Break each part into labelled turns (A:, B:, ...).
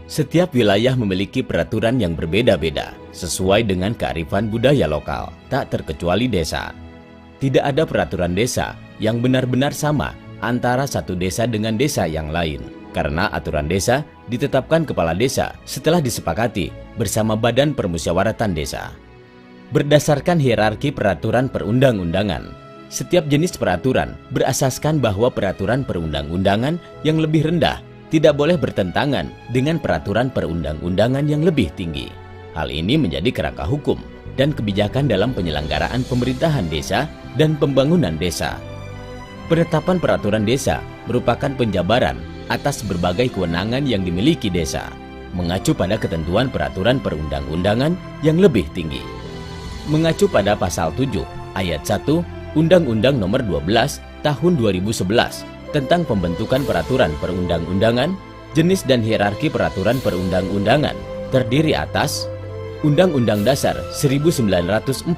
A: Setiap wilayah memiliki peraturan yang berbeda-beda sesuai dengan kearifan budaya lokal, tak terkecuali desa. Tidak ada peraturan desa yang benar-benar sama antara satu desa dengan desa yang lain, karena aturan desa ditetapkan kepala desa setelah disepakati bersama Badan Permusyawaratan Desa. Berdasarkan hierarki peraturan perundang-undangan, setiap jenis peraturan berasaskan bahwa peraturan perundang-undangan yang lebih rendah tidak boleh bertentangan dengan peraturan perundang-undangan yang lebih tinggi. Hal ini menjadi kerangka hukum dan kebijakan dalam penyelenggaraan pemerintahan desa dan pembangunan desa. Penetapan peraturan desa merupakan penjabaran atas berbagai kewenangan yang dimiliki desa, mengacu pada ketentuan peraturan perundang-undangan yang lebih tinggi. Mengacu pada pasal 7 ayat 1 Undang-Undang Nomor 12 Tahun 2011 tentang pembentukan peraturan perundang-undangan, jenis dan hierarki peraturan perundang-undangan terdiri atas Undang-Undang Dasar 1945,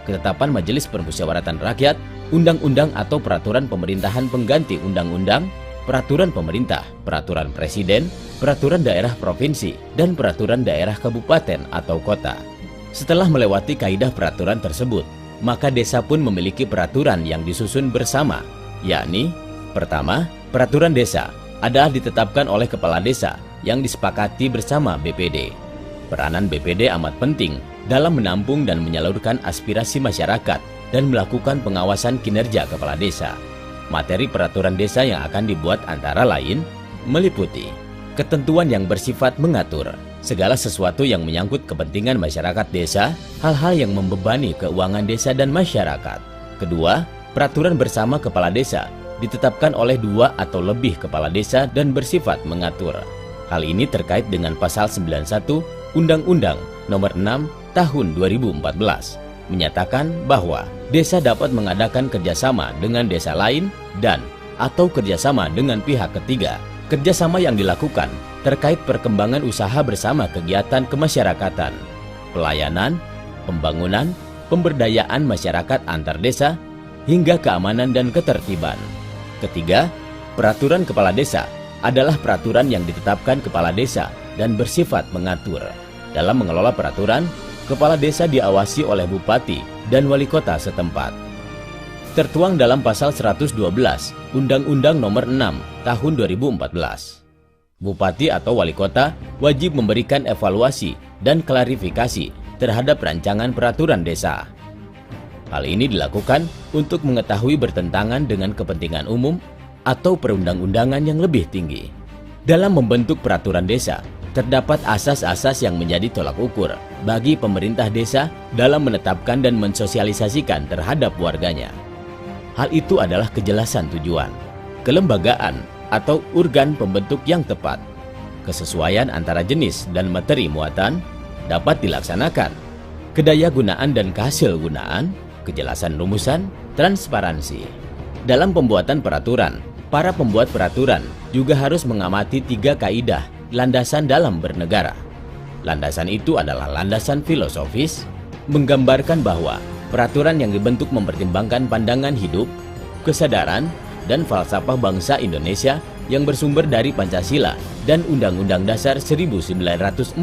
A: Ketetapan Majelis Permusyawaratan Rakyat, Undang-undang atau peraturan pemerintahan pengganti undang-undang, peraturan pemerintah, peraturan presiden, peraturan daerah provinsi, dan peraturan daerah kabupaten atau kota. Setelah melewati kaidah peraturan tersebut, maka desa pun memiliki peraturan yang disusun bersama, yakni pertama, peraturan desa adalah ditetapkan oleh kepala desa yang disepakati bersama BPD. Peranan BPD amat penting dalam menampung dan menyalurkan aspirasi masyarakat dan melakukan pengawasan kinerja kepala desa. Materi peraturan desa yang akan dibuat antara lain meliputi ketentuan yang bersifat mengatur segala sesuatu yang menyangkut kepentingan masyarakat desa, hal-hal yang membebani keuangan desa dan masyarakat. Kedua, peraturan bersama kepala desa ditetapkan oleh 2 atau lebih kepala desa dan bersifat mengatur. Hal ini terkait dengan pasal 91 Undang-Undang Nomor 6 Tahun 2014 menyatakan bahwa desa dapat mengadakan kerjasama dengan desa lain dan atau kerjasama dengan pihak ketiga. Kerjasama yang dilakukan terkait perkembangan usaha bersama kegiatan kemasyarakatan, pelayanan, pembangunan, pemberdayaan masyarakat antar desa, hingga keamanan dan ketertiban. Ketiga, peraturan kepala desa adalah peraturan yang ditetapkan kepala desa dan bersifat mengatur. Dalam mengelola peraturan, kepala desa diawasi oleh bupati dan wali kota setempat. Tertuang dalam pasal 112 Undang-Undang Nomor 6 Tahun 2014. Bupati atau wali kota wajib memberikan evaluasi dan klarifikasi terhadap rancangan peraturan desa. Hal ini dilakukan untuk mengetahui bertentangan dengan kepentingan umum atau perundang-undangan yang lebih tinggi. Dalam membentuk peraturan desa, terdapat asas-asas yang menjadi tolak ukur bagi pemerintah desa dalam menetapkan dan mensosialisasikan terhadap warganya. Hal itu adalah kejelasan tujuan, kelembagaan atau organ pembentuk yang tepat, kesesuaian antara jenis dan materi muatan dapat dilaksanakan, kedayagunaan dan kehasilgunaan, kejelasan rumusan, transparansi. Dalam pembuatan peraturan, para pembuat peraturan juga harus mengamati 3 kaidah landasan dalam bernegara. Landasan itu adalah landasan filosofis, menggambarkan bahwa peraturan yang dibentuk mempertimbangkan pandangan hidup, kesadaran, dan falsafah bangsa Indonesia yang bersumber dari Pancasila dan Undang-Undang Dasar 1945.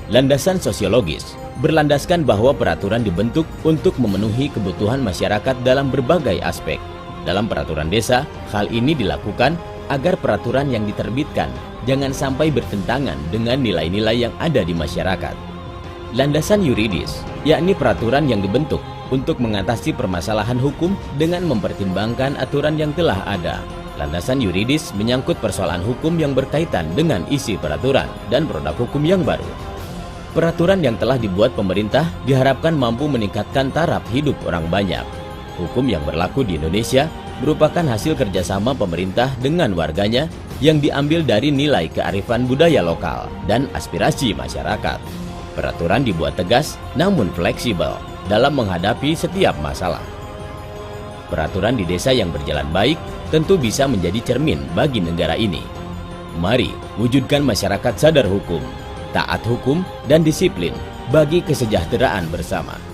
A: Landasan sosiologis berlandaskan bahwa peraturan dibentuk untuk memenuhi kebutuhan masyarakat dalam berbagai aspek. Dalam peraturan desa, hal ini dilakukan agar peraturan yang diterbitkan jangan sampai bertentangan dengan nilai-nilai yang ada di masyarakat. Landasan yuridis, yakni peraturan yang dibentuk untuk mengatasi permasalahan hukum dengan mempertimbangkan aturan yang telah ada. Landasan yuridis menyangkut persoalan hukum yang berkaitan dengan isi peraturan dan produk hukum yang baru. Peraturan yang telah dibuat pemerintah diharapkan mampu meningkatkan taraf hidup orang banyak. Hukum yang berlaku di Indonesia merupakan hasil kerjasama pemerintah dengan warganya yang diambil dari nilai kearifan budaya lokal dan aspirasi masyarakat. Peraturan dibuat tegas namun fleksibel dalam menghadapi setiap masalah. Peraturan di desa yang berjalan baik tentu bisa menjadi cermin bagi negara ini. Mari wujudkan masyarakat sadar hukum, taat hukum, dan disiplin bagi kesejahteraan bersama.